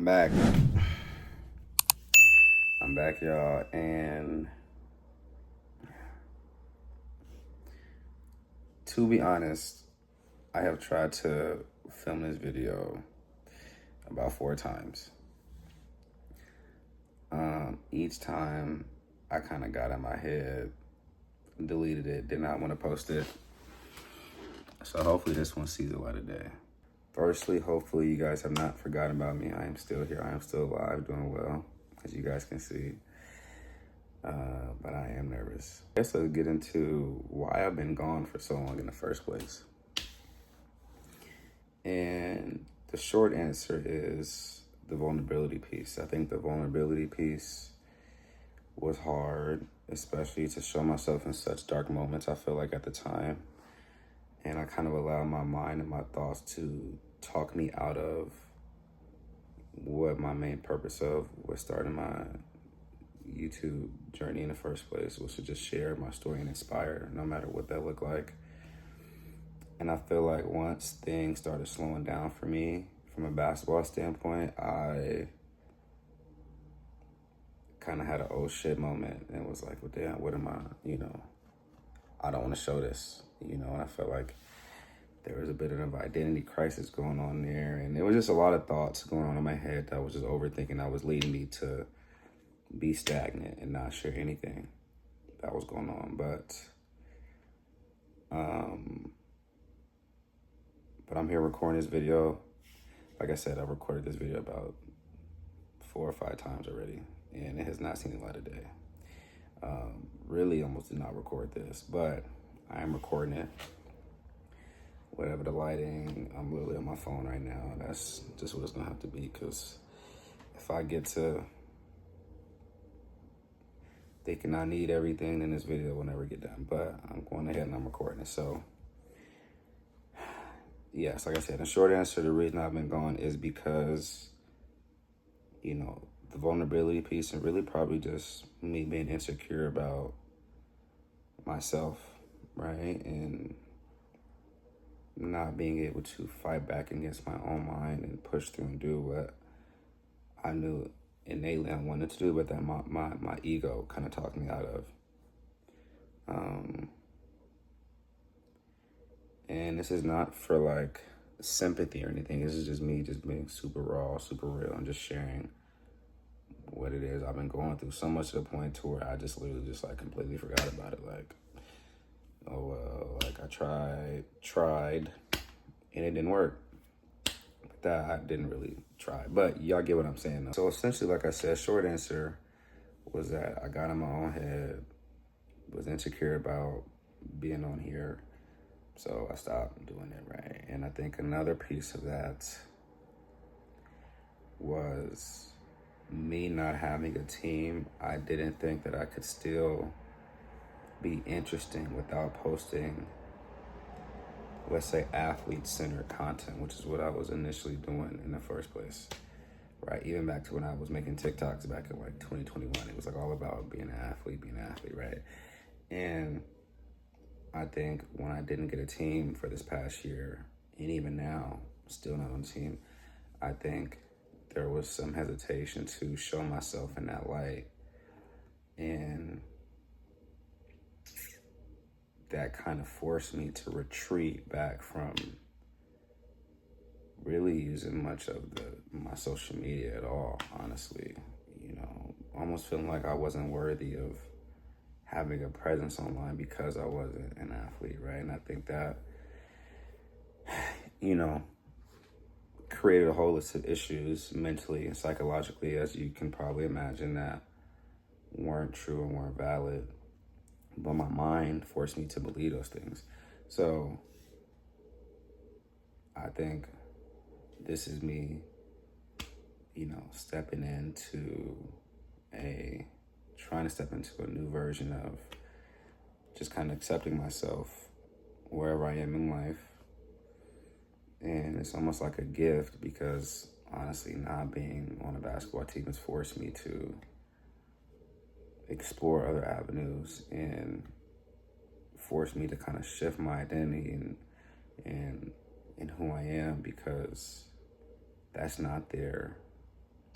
I'm back. I'm back, y'all, and to be honest, I have tried to film this video about 4 times. Each time I kind of got in my head, deleted it, did not want to post it. So hopefully this one sees the light of day. Firstly, hopefully you guys have not forgotten about me. I am still here. I am still alive, doing well, as you guys can see. But I am nervous. I guess let's get into why I've been gone for so long in the first place. And the short answer is the vulnerability piece. I think the vulnerability piece was hard, especially to show myself in such dark moments, I feel like, at the time. And I kind of allowed my mind and my thoughts to talk me out of what my main purpose of was starting my YouTube journey in the first place, was to just share my story and inspire, no matter what that looked like. And I feel like once things started slowing down for me from a basketball standpoint, I kind of had an oh shit moment and was like, well, damn, what am I, I don't want to show this, and I felt like there was a bit of an identity crisis going on there. And there was just a lot of thoughts going on in my head that I was just overthinking, that was leading me to be stagnant and not share anything that was going on. But I'm here recording this video. Like I said, I've recorded this video about 4 or 5 times already, and it has not seen the light of day. Really almost did not record this, but I am recording it. Whatever the lighting, I'm literally on my phone right now. That's just what it's gonna have to be, because if I get to thinking I need everything, then this video will never get done. But I'm going ahead and I'm recording it. So yes, like I said, the short answer, the reason I've been gone is because, the vulnerability piece, and really probably just me being insecure about myself, right? And not being able to fight back against my own mind and push through and do what I knew innately I wanted to do, but that my ego kind of talked me out of. And this is not for like sympathy or anything. This is just me just being super raw, super real, and just sharing what it is I've been going through, so much to the point to where I just literally just like completely forgot about it. Like, oh well, like I tried and it didn't work. But that I didn't really try. But y'all get what I'm saying though. So essentially, like I said, short answer was that I got in my own head, was insecure about being on here. So I stopped doing it, right? And I think another piece of that was me not having a team. I didn't think that I could still be interesting without posting, let's say, athlete-centered content, which is what I was initially doing in the first place, right? Even back to when I was making TikToks back in like 2021, it was like all about being an athlete, right? And I think when I didn't get a team for this past year, and even now, still not on a team, I think there was some hesitation to show myself in that light. And that kind of forced me to retreat back from really using much of my social media at all, honestly. Almost feeling like I wasn't worthy of having a presence online because I wasn't an athlete, right? And I think that, created a whole list of issues mentally and psychologically, as you can probably imagine, that weren't true and weren't valid. But my mind forced me to believe those things. So I think this is me, stepping into trying to step into a new version of just kind of accepting myself wherever I am in life. And it's almost like a gift, because honestly, not being on a basketball team has forced me to explore other avenues and forced me to kind of shift my identity and who I am, because that's not there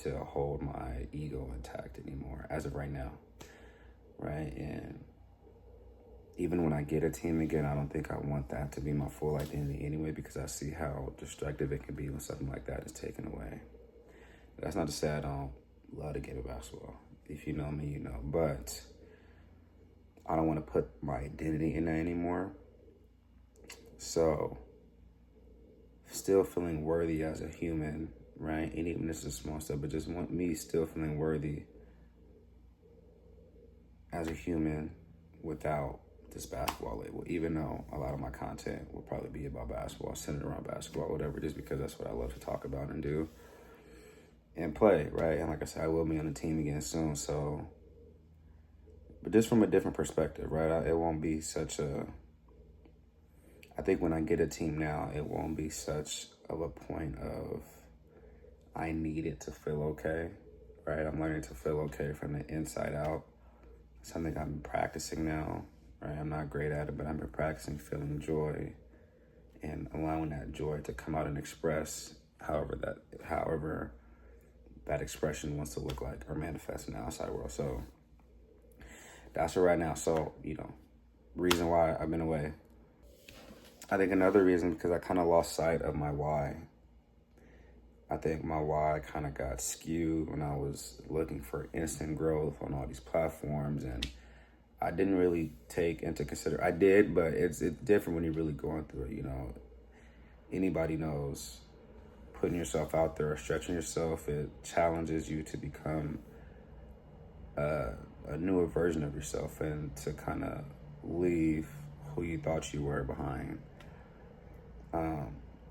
to hold my ego intact anymore as of right now, right? And even when I get a team again, I don't think I want that to be my full identity anyway, because I see how destructive it can be when something like that is taken away. That's not to say I don't love the game of basketball. If you know me, you know. But I don't want to put my identity in that anymore. So, still feeling worthy as a human, right? And even this is small stuff, but just want me still feeling worthy as a human without this basketball label, even though a lot of my content will probably be about basketball, centered around basketball, whatever, just because that's what I love to talk about and do and play, right? And like I said, I will be on the team again soon, so, but just from a different perspective, right? It won't be such a, I think when I get a team now, it won't be such of a point of I need it to feel okay, right? I'm learning to feel okay from the inside out. Something I've been practicing now, right? I'm not great at it, but I've been practicing feeling joy and allowing that joy to come out and express however that expression wants to look like or manifest in the outside world. So that's it right now. So, reason why I've been away. I think another reason, because I kind of lost sight of my why. I think my why kind of got skewed when I was looking for instant growth on all these platforms, and I didn't really take into consideration. I did, but it's different when you're really going through it. Anybody knows putting yourself out there or stretching yourself, it challenges you to become a newer version of yourself and to kind of leave who you thought you were behind.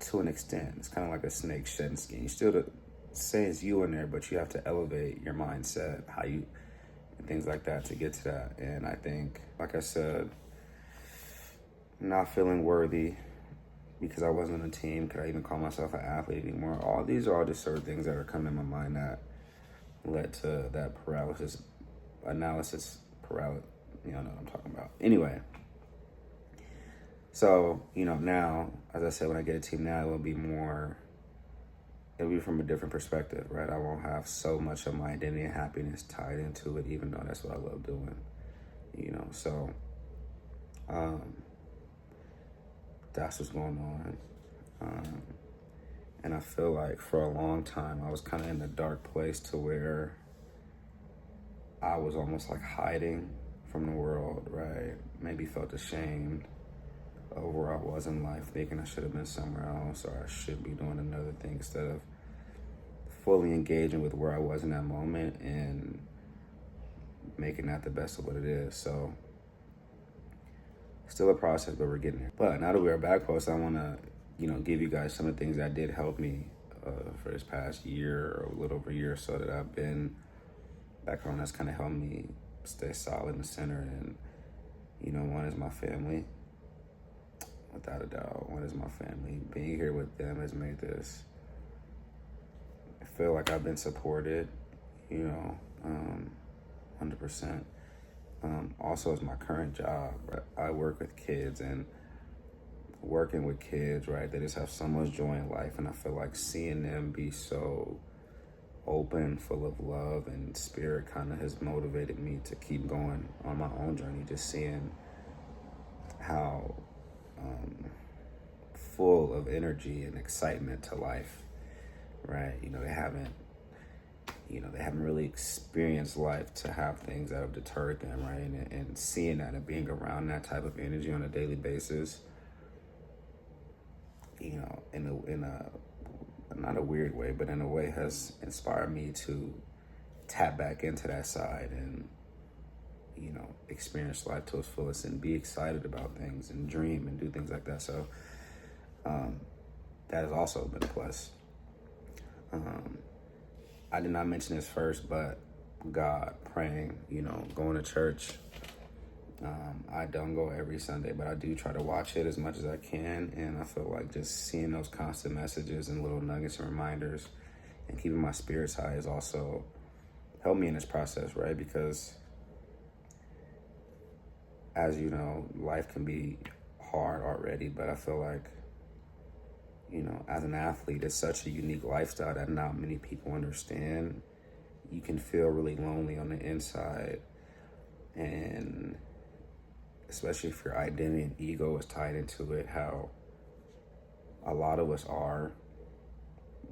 To an extent, it's kind of like a snake shedding skin. You still say it's you in there, but you have to elevate your mindset, and things like that to get to that. And I think, like I said, not feeling worthy because I wasn't on a team. Could I even call myself an athlete anymore? All these are all just sort of things that are coming in my mind that led to that analysis paralysis. You know what I'm talking about. Anyway. So, now, as I said, when I get a team now, it'll be from a different perspective, right? I won't have so much of my identity and happiness tied into it, even though that's what I love doing, So, that's what's going on. And I feel like for a long time, I was kind of in a dark place to where I was almost like hiding from the world, right? Maybe felt ashamed of where I was in life, thinking I should have been somewhere else or I should be doing another thing instead of fully engaging with where I was in that moment and making that the best of what it is. So still a process, but we're getting there. But now that we're back post, I want to, give you guys some of the things that did help me for this past year or a little over a year or so that I've been back on. That's kind of helped me stay solid in the center. And, one is my family. Without a doubt, one is my family. Being here with them has made this, I feel like I've been supported, 100%. Also, it's my current job. Right? I work with kids, and working with kids, right, they just have so much joy in life, and I feel like seeing them be so open, full of love and spirit kind of has motivated me to keep going on my own journey, just seeing how full of energy and excitement to life, right? They haven't really experienced life to have things that have deterred them, right? And seeing that and being around that type of energy on a daily basis, in a not a weird way, but in a way has inspired me to tap back into that side and experience life to its fullest and be excited about things and dream and do things like that. So that has also been a plus. I did not mention this first, but God, praying, going to church. I don't go every Sunday, but I do try to watch it as much as I can. And I feel like just seeing those constant messages and little nuggets and reminders and keeping my spirits high has also helped me in this process, right? Because as you know, life can be hard already, but I feel like, as an athlete, it's such a unique lifestyle that not many people understand. you can feel really lonely on the inside. And especially if your identity and ego is tied into it, how a lot of us are,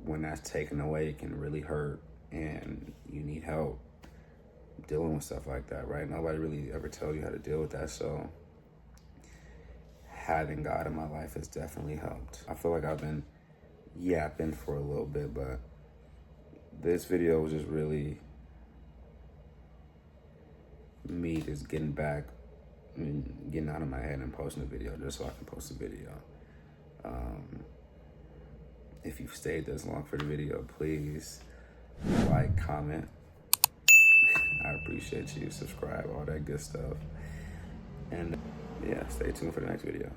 when that's taken away, it can really hurt, and you need help dealing with stuff like that, right? Nobody really ever tells you how to deal with that. So having God in my life has definitely helped. I feel like I've been yapping for a little bit, but this video was just really me just getting back and getting out of my head and posting a video just so I can post a video. If you've stayed this long for the video, please like, comment. I appreciate you. Subscribe, all that good stuff. And yeah, stay tuned for the next video.